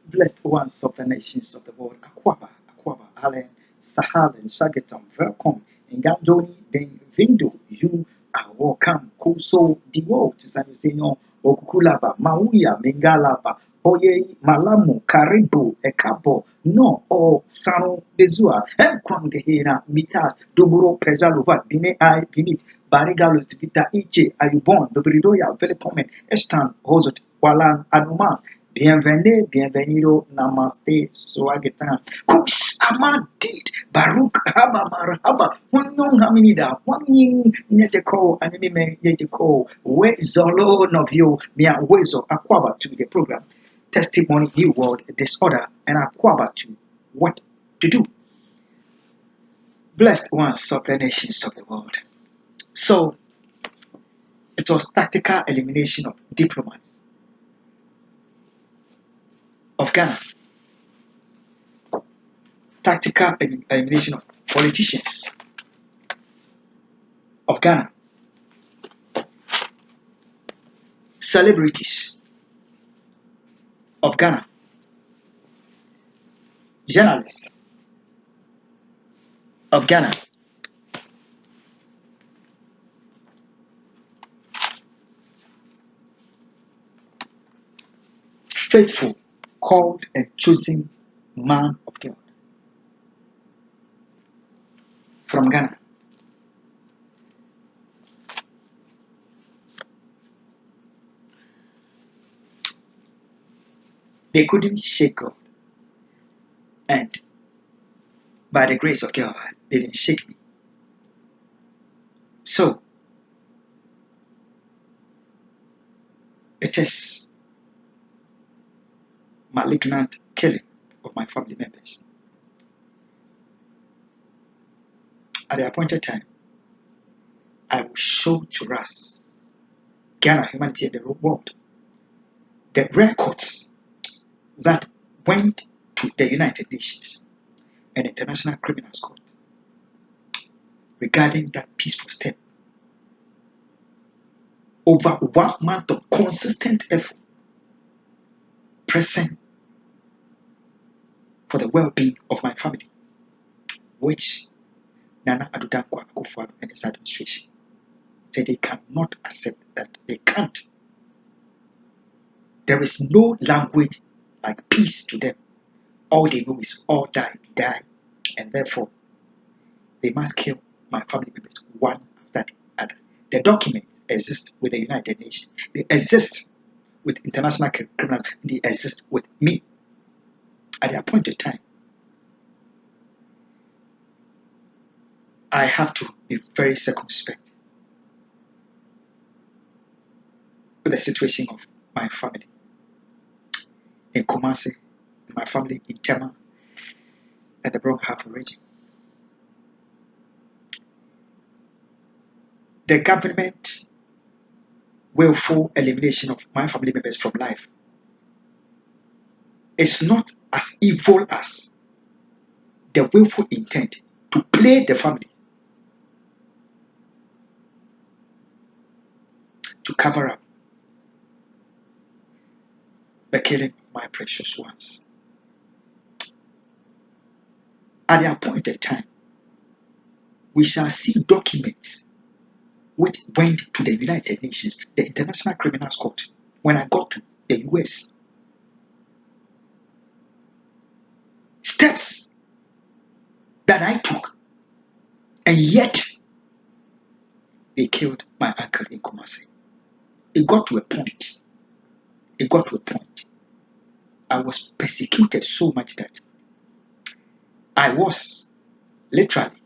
Blessed ones of the nations of the world, Aquaba, Allen, Sahal, and Shagatam, welcome. Ngandoni, bem-vindo. You are welcome. Kuso Diwo, to San Luciano, Okukulaba, Mauya, Mengalaba, Oye, Malamu, Karibu, Ekabo, No, O, Sano, Bezua, Enkwang de Hena, Mitas, Duburo, Pejalova, Bine I, Binit, Barigalus, Vita Iche, Ayubon, Dobridoya, Velipomen, Estan, Hozot, Walan, Anuman, Bienvenue, bienvenido, namaste, swagatan. Kush amadit, Baruch haba marhaba, wanyong haminida, wanying nyeteko, anime nyeteko, we zolo novio, mia wezo, aquaba to the program. Testimony, new world, disorder, and aquaba to what to do. Blessed ones of the nations of the world. So, it was tactical elimination of diplomats of Ghana. Tactical elimination of politicians of Ghana, celebrities of Ghana, journalists of Ghana, faithful, called and chosen man of God from Ghana. They couldn't shake God, and by the grace of God, they didn't shake me. So, it is malignant killing of my family members. At the appointed time, I will show to us, Ghana, humanity, and the world, the records that went to the United Nations and International Criminal Court regarding that peaceful step. Over 1 month of consistent effort, pressing for the well-being of my family, which Nana Addo Akufo and his administration said they cannot accept that. They can't. There is no language like peace to them. All they know is all die, we die, and therefore they must kill my family members one after the other. The documents exist with the United Nations. They exist with international criminals. They exist with me. At the appointed time, I have to be very circumspect with the situation of my family in Kumasi, my family in Tema, and the Bronx region. The government willful elimination of my family members from life is not as evil as the willful intent to play the family to cover up the killing of my precious ones. At the appointed time, we shall see documents which went to the United Nations, the International Criminal Court, when I got to the US. Steps that I took, and yet they killed my uncle in Kumasi. It got to a point. I was persecuted so much that I was literally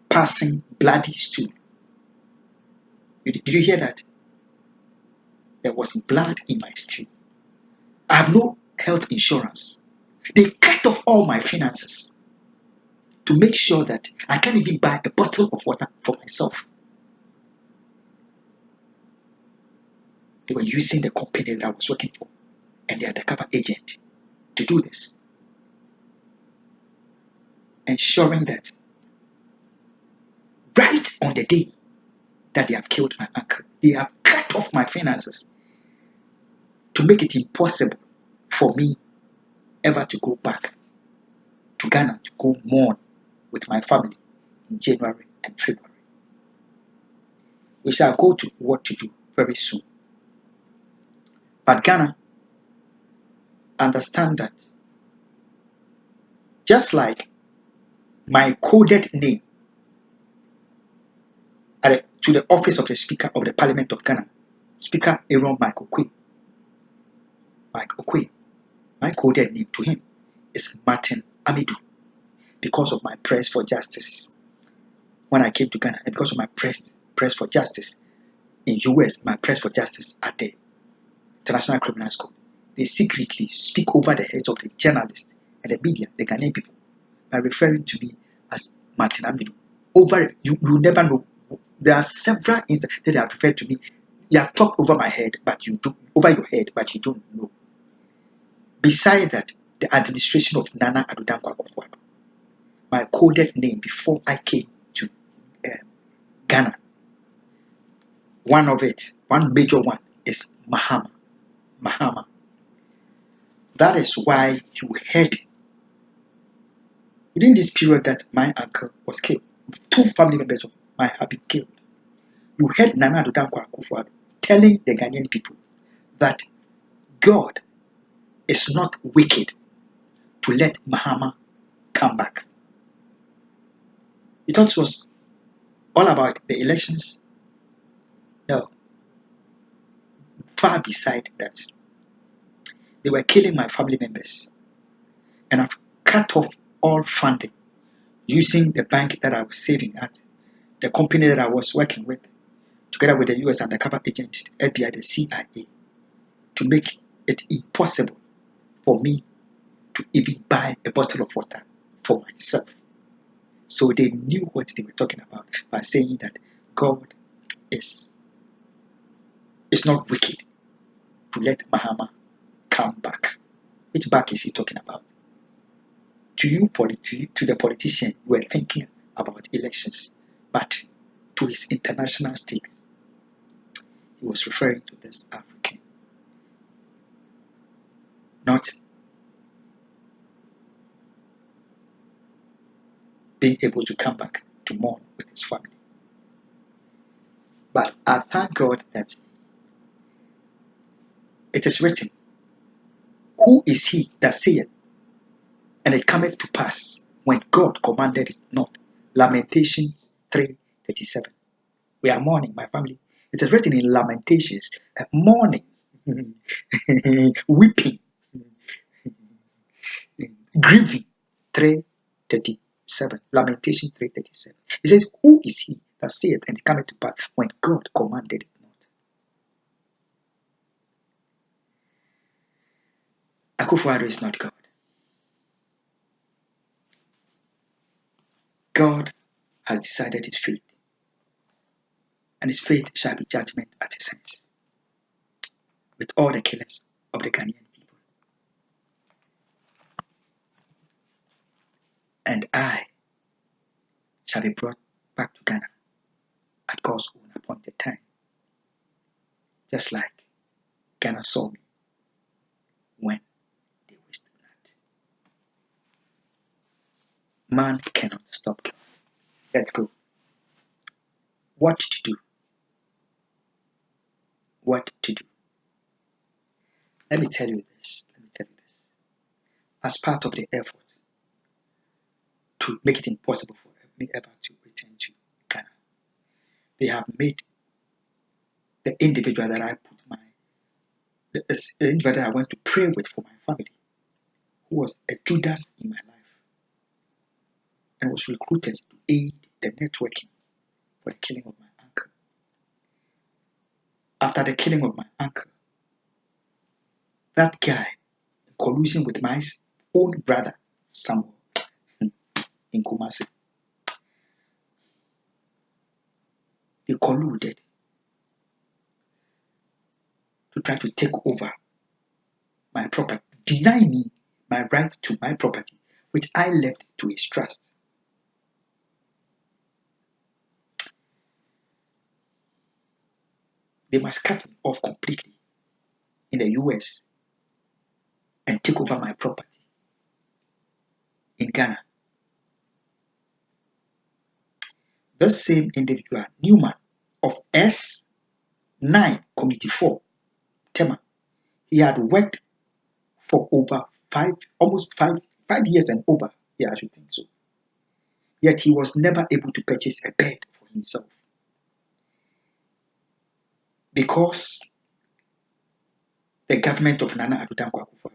passing bloody stool. Did you hear that? There was blood in my stool. I have no health insurance. They cut off all my finances to make sure that I can't even buy a bottle of water for myself. They were using the company that I was working for and the undercover agent to do this, ensuring that right on the day that they have killed my uncle, they have cut off my finances to make it impossible for me ever to go back to Ghana to go mourn with my family in January and February. We shall go to what to do very soon. But Ghana, understand that just like my coded name to the office of the Speaker of the Parliament of Ghana, Speaker Aaron Mike Okwe, my coded name to him is Martin Amidu, because of my press for justice when I came to Ghana, and because of my press for justice in US, my press for justice at the International Criminal Court. They secretly speak over the heads of the journalists and the media, the Ghanaian people, by referring to me as Martin Amidu. You never know. There are several instances that they have referred to me. You have talked over my head, but you do over your head, but you don't know. Beside that, the administration of Nana Addo Akufo, my coded name before I came to Ghana, one major one is Mahama. That is why you heard within this period that my uncle was killed. 2 family members of mine have been killed. You heard Nana Addo Akufo telling the Ghanaian people that God is not wicked to let Mahama come back. You thought it was all about the elections? No. Far beside that. They were killing my family members. And I've cut off all funding using the bank that I was saving at, the company that I was working with, together with the US undercover agent, FBI, the CIA, to make it impossible for me to even buy a bottle of water for myself. So they knew what they were talking about by saying that God is not wicked to let Mahama come back. Which back is he talking about? To you, to the politician, you were thinking about elections, but to his international stakes, he was referring to this African, not being able to come back to mourn with his family. But I thank God that it is written, who is he that saith, and it cometh to pass when God commanded it not? Lamentation 3:37. We are mourning, my family. It is written in Lamentations, mourning, weeping, grieving 3:37. Lamentation 3:37. It says, who is he that saith, and it cometh to pass when God commanded it not? Akufo Addo is not God. God has decided his fate, and his fate shall be judgment at his hands, with all the killers of the Ghanaian people. And I shall be brought back to Ghana at God's own appointed time, just like Ghana saw me when they wist not. Man cannot stop God. Let's go. What to do? What to do? Let me tell you this. As part of the effort to make it impossible for me ever to return to Ghana, they have made the individual that the individual that I went to pray with for my family, who was a Judas in my life, and was recruited to aid the networking for the killing of my uncle. After the killing of my uncle, that guy, in collusion with my own brother, Samuel, in Kumasi, they colluded to try to take over my property, deny me my right to my property, which I left to his trust. They must cut me off completely in the US and take over my property in Ghana. This same individual, Newman, of S9 Committee 4, Tema, he had worked for over almost five years and over. Yeah, I should think so. Yet he was never able to purchase a bed for himself because the government of Nana Addo Akufo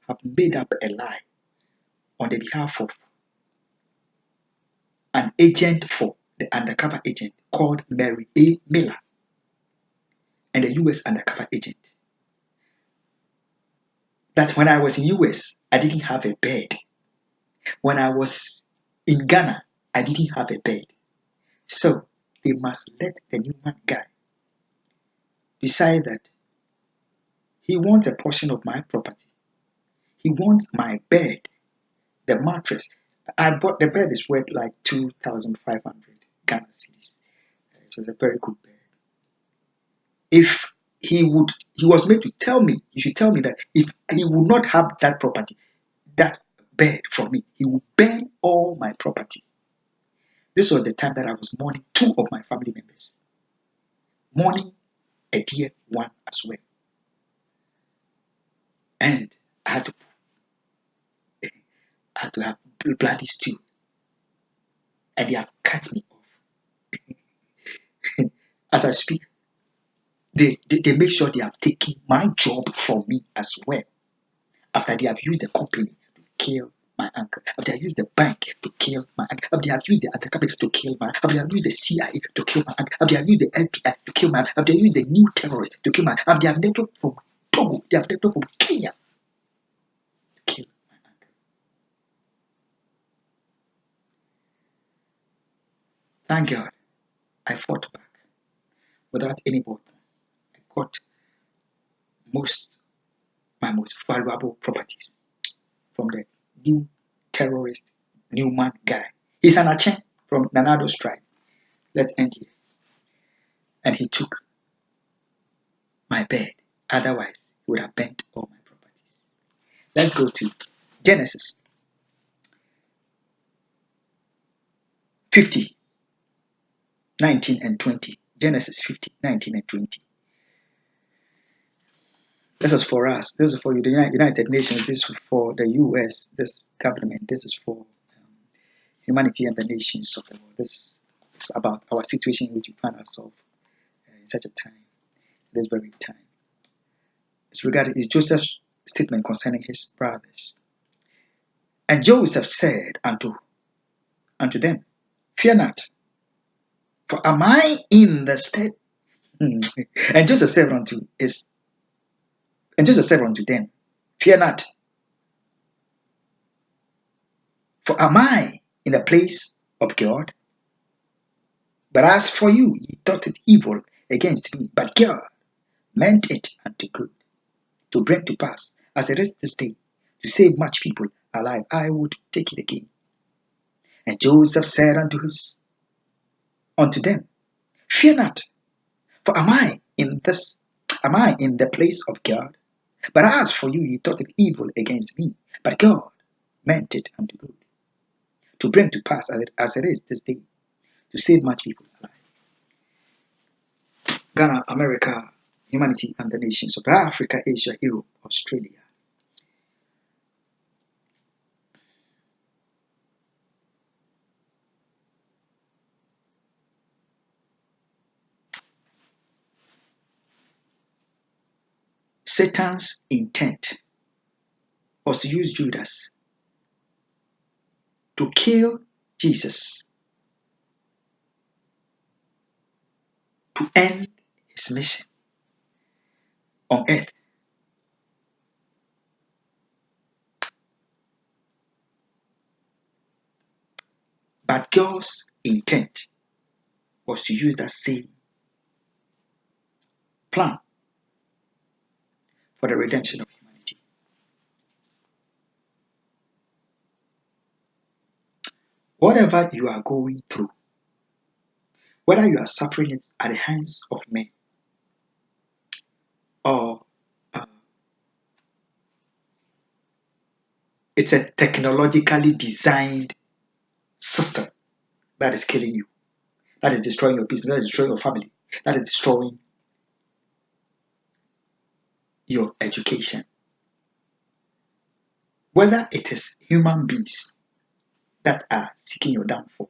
have made up a lie on the behalf of an agent for the undercover agent called Mary A. Miller and the US undercover agent. That when I was in US, I didn't have a bed. When I was in Ghana, I didn't have a bed. So they must let the Newman guy decide that he wants a portion of my property. He wants my bed, the mattress. I bought the bed is worth like 2,500 Ghana cedis. It was a very good bed. If he was made to tell me, he should tell me that if he would not have that property, that bed from me, he would burn all my property. This was the time that I was mourning two of my family members, mourning a dear one as well. And I had to have bloody stew. And they have cut me off. As I speak, they make sure they have taken my job from me as well. After they have used the company to kill my uncle, after they have used the bank to kill my uncle, after they have used the undercover to kill my uncle, after they have used the CIA to kill my uncle, after they have used the FBI to kill my uncle, after they have used the new terrorists to kill my uncle, after they have networked from Togo, they have networked from Kenya to kill my uncle. Thank God, I fought back without any weapon. I got my most valuable properties from the new terrorist Newman guy. He's an Achen from Nanado's tribe. Let's end here. And he took my bed. Otherwise, he would have burnt all my properties. Let's go to Genesis 50, 19 and 20. Genesis 50, 19 and 20. This is for us. This is for the United Nations. This is for the US, this government. This is for humanity and the nations of the world. This is about our situation in which we find ourselves in such a time, this very time. It's Joseph's statement concerning his brothers. And Joseph said unto them, fear not, for am I in the stead? And Joseph said unto them, fear not, for am I in the place of God? But as for you, ye thought it evil against me, but God meant it unto good, to bring to pass, as it is this day, to save much people alive. I would take it again. And Joseph said unto them, fear not, for am I in the place of God? But as for you, ye thought it evil against me, but God meant it unto good, to bring to pass as it is this day, to save much people alive. Ghana, America, humanity and the nations of Africa, Asia, Europe, Australia. Satan's intent was to use Judas to kill Jesus, to end his mission on earth. But God's intent was to use that same plan for the redemption of humanity. Whatever you are going through, whether you are suffering it at the hands of men or It's a technologically designed system that is killing you, that is destroying your business, that is destroying your family, that is destroying your education. Whether it is human beings that are seeking your downfall,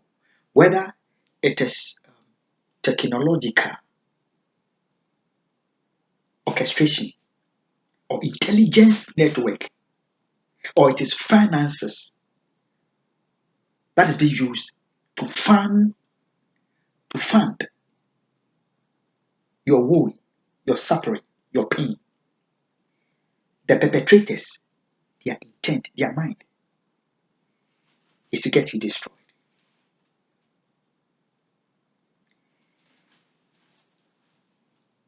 whether it is technological orchestration or intelligence network, or it is finances that is being used to fund your worry, your suffering, your pain. The perpetrators, their intent, their mind is to get you destroyed.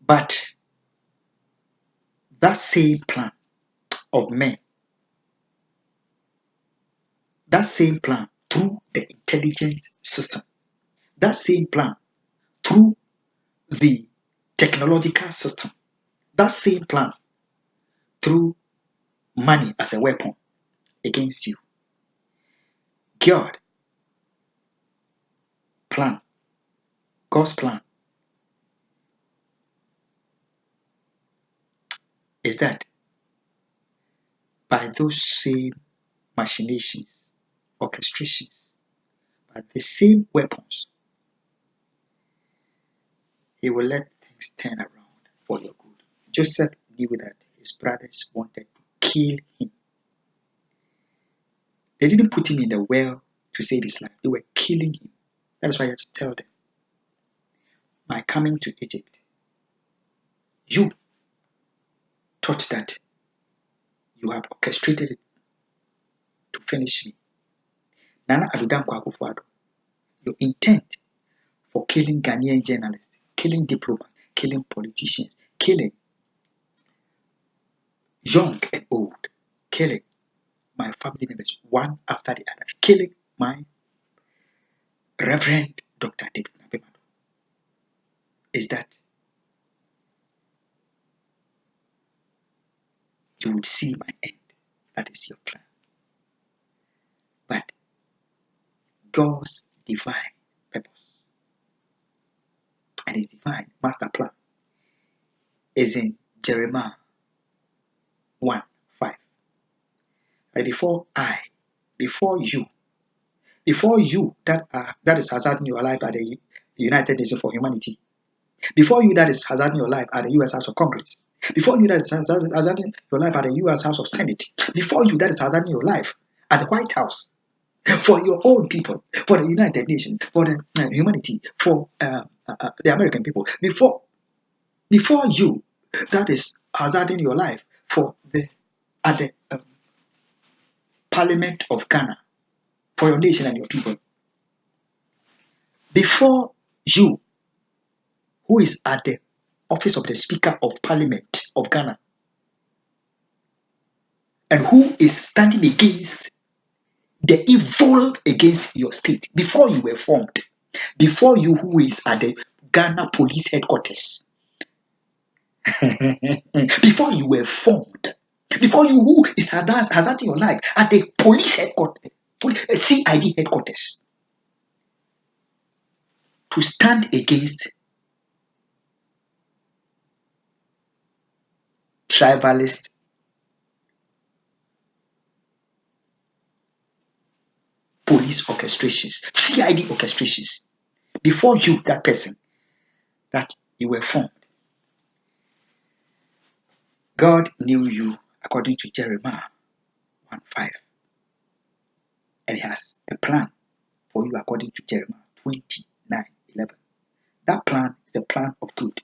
But that same plan of men, that same plan through the intelligence system, that same plan through the technological system, that same plan through money as a weapon against you. God plan, God's plan is that by those same machinations, orchestrations, by the same weapons, He will let things turn around for your good. Joseph knew that his brothers wanted to kill him. They didn't put him in the well to save his life, they were killing him. That is why I had to tell them, my coming to Egypt, you thought that you have orchestrated it to finish me. Nana Addo Akufo Addo, your intent for killing Ghanaian journalists, killing diplomats, killing politicians, killing young and old, killing my family members one after the other, killing my Reverend Dr. David Nabemado, is that you would see my end. That is your plan. But God's divine purpose and His divine master plan is in Jeremiah 1:5. And before you that is hazarding your life at the United Nations for Humanity, before you that is hazarding your life at the U.S. House of Congress, before you that is hazarding your life at the U.S. House of Senate, before you that is hazarding your life at the White House, for your own people, for the United Nations, for the humanity, for the American people, before you that is hazarding your life for at the Parliament of Ghana, for your nation and your people, before you who is at the office of the Speaker of Parliament of Ghana, and who is standing against the evil against your state, before you were formed, before you who is at the Ghana Police Headquarters, before you were formed, before you who is hazarding your life at the police headquarters, CID headquarters, to stand against tribalist police orchestrations, CID orchestrations, before you, that person, that you were formed, God knew you according to Jeremiah 1:5, and He has a plan for you according to Jeremiah 29:11. That plan is a plan of good,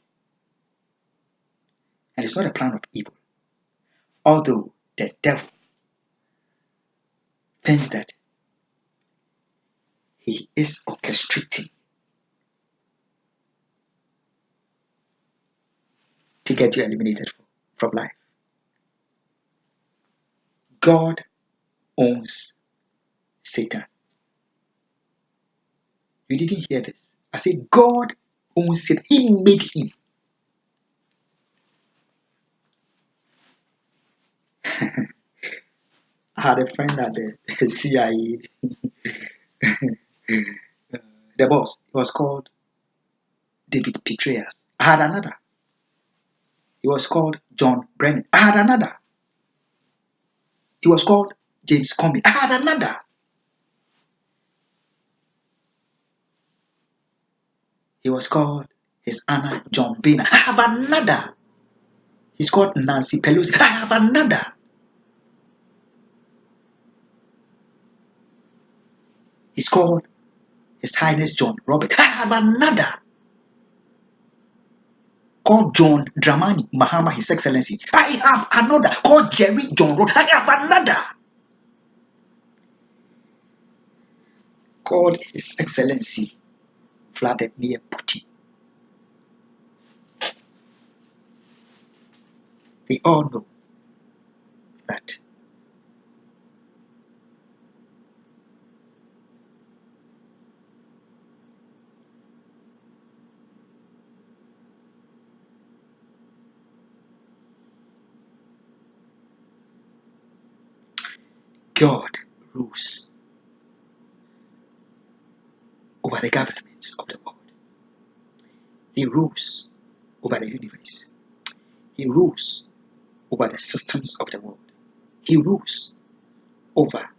and it's not a plan of evil. Although the devil thinks that he is orchestrating to get you eliminated from life, God owns Satan. You didn't hear this. I said God owns Satan. He made him. had a friend at the CIA, the boss. He was called David Petraeus. I had another. He was called John Brennan. I had another. He was called James Comey. I had another. He was called His Honor John Boehner. I have another. He's called Nancy Pelosi. I have another. He's called His Highness John Robert. I have another. Called John Dramani Mahama, His Excellency. I have another. Called Jerry John Road. I have another. Called His Excellency Vladimir Putin. They all know that God rules over the governments of the world. He rules over the universe. He rules over the systems of the world. He rules over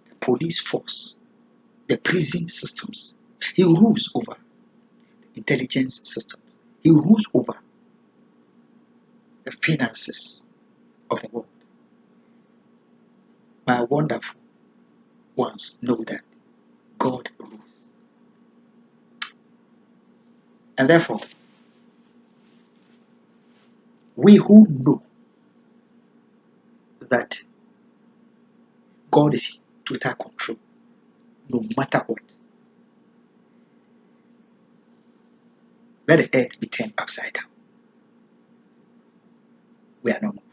the police force, the prison systems. He rules over the intelligence systems. He rules over the finances of the world. My wonderful ones know that God rules. And therefore, we who know that God is in total control, no matter what, let the earth be turned upside down. We are not moved.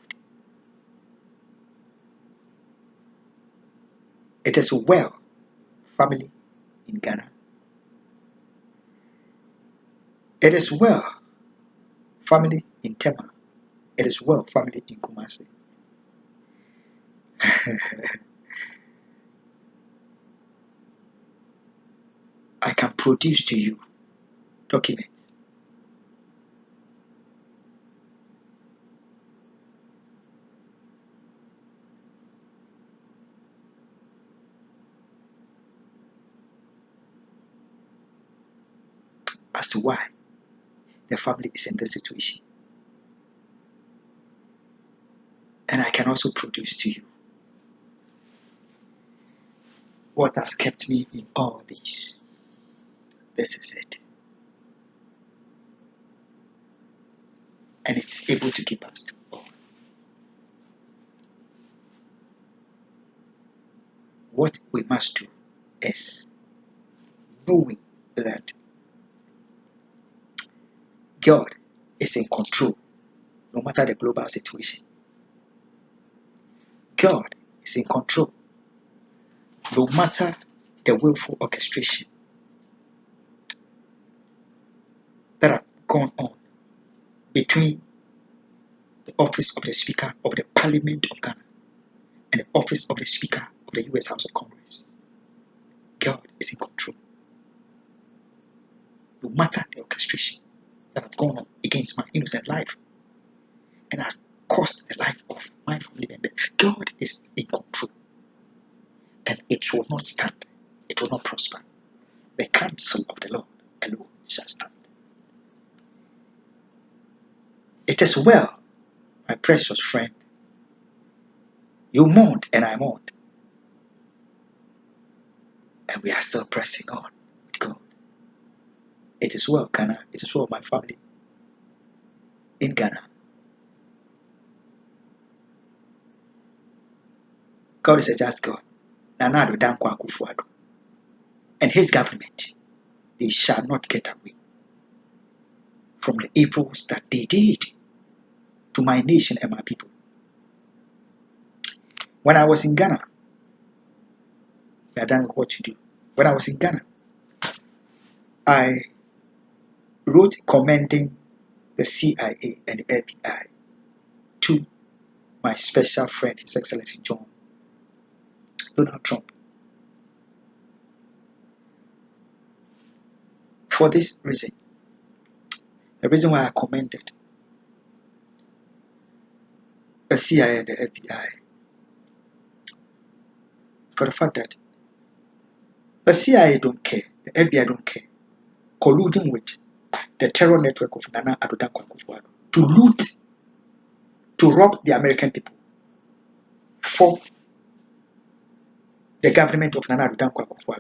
It is well, family in Ghana. It is well, family in Tema. It is well, family in Kumasi. I can produce to you documents as to why the family is in this situation. And I can also produce to you what has kept me in all this. This is it. And it's able to keep us to all. What we must do is knowing that God is in control no matter the global situation. God is in control no matter the willful orchestration that have gone on between the office of the Speaker of the Parliament of Ghana and the office of the Speaker of the US House of Congress. God is in control. No matter the orchestration that have gone on against my innocent life and have cost the life of my family members, God is in control. And it will not stand. It will not prosper. The counsel of the Lord alone shall stand. It is well, my precious friend. You mourned and I mourned. And we are still pressing on with God. It is well, Ghana. It is well, my family in Ghana. God is a just God. Nana Addo Dankwa Akufo Addo. And his government, they shall not get away from the evils that they did to my nation and my people. When I was in Ghana, we are done with what to do. When I was in Ghana, I wrote commending the CIA and the FBI to my special friend, His Excellency Donald Trump. For this reason, the reason why I commended the CIA and the FBI, for the fact that the CIA don't care, the FBI don't care, colluding with the terror network of Nana Addo Akufo to loot, to rob the American people for the government of Nana Addo Akufo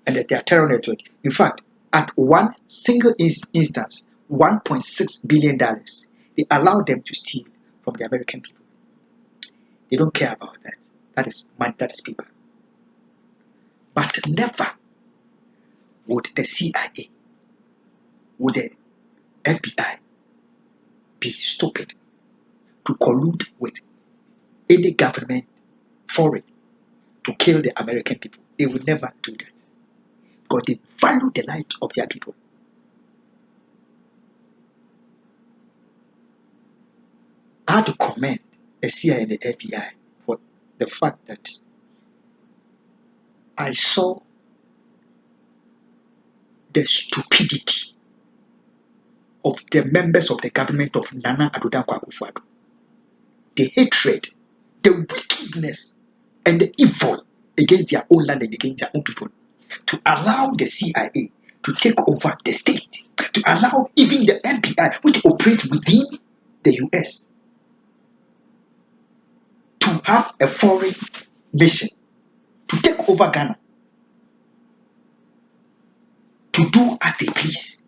and their terror network. In fact, at one single instance, $1.6 billion, they allowed them to steal from the American people. They don't care about that. That is money, that is paper. But never would the CIA, would the FBI be stupid to collude with any government foreign to kill the American people. They would never do that because they value the lives of their people. I had to commend the CIA and the FBI for the fact that I saw the stupidity of the members of the government of Nana Addo Akufo, the hatred, the wickedness, and the evil against their own land and against their own people, to allow the CIA to take over the state, to allow even the FBI, which operates within the US, to have a foreign nation, to take over Ghana, to do as they please.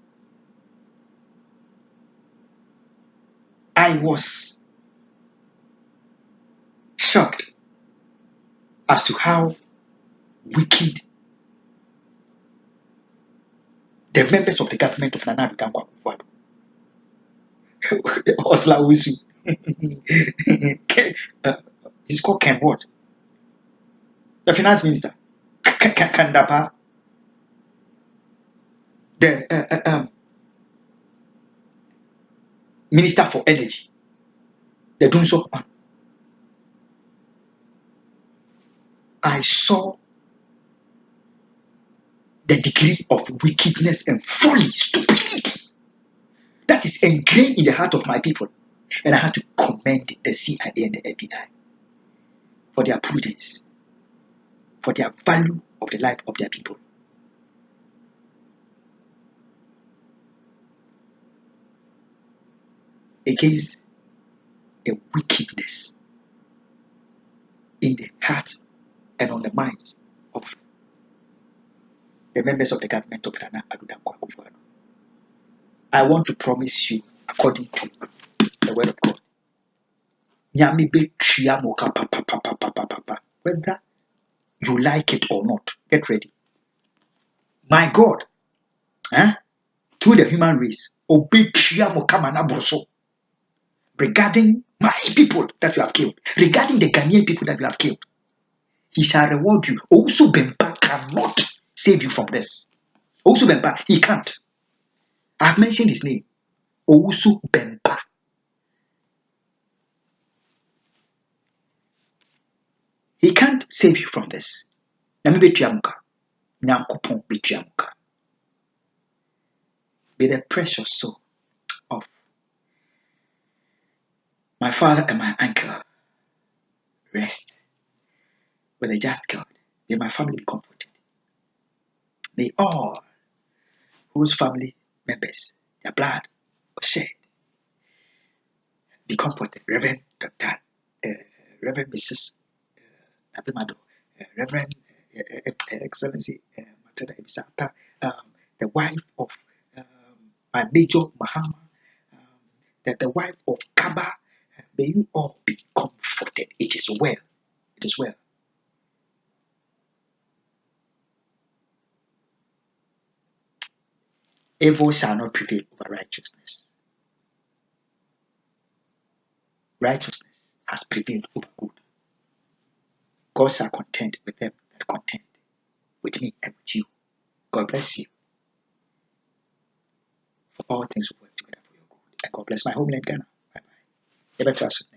I was shocked as to how wicked the members of the government of Nana Addo Akufo Osla Wisu. He's called Ken what? The finance minister. Kandapa. The minister for energy. The Dunso. I saw the degree of wickedness and folly, stupidity that is ingrained in the heart of my people. And I had to commend the CIA and the FBI for their prudence, for their value of the life of their people. Against the wickedness in the hearts and on the minds of the members of the government of Nana Addo Akufo. I want to promise you, according to the word of God, whether you like it or not, get ready. My God, through the human race, regarding my people that you have killed, regarding the Ghanaian people that you have killed, he shall reward you. Also, Bemba cannot save you from this. Also, Bemba, he can't. I've mentioned his name. Also, Bemba. He can't save you from this. May the precious soul of my father and my uncle rest with a just God. May my family be comforted. May all whose family members, their blood was shed, be comforted. Reverend Dr. Reverend Mrs. Abimado, Reverend Excellency Matada Ebisata, the wife of my Major Mahama, the wife of Kaba. May you all be comforted. It is well. It is well. Evil shall not prevail over righteousness. Righteousness has prevailed over good. God shall contend with them that contend with me and with you. God bless you. For all things will work together for your good. And God bless my homeland, Ghana. Bye bye.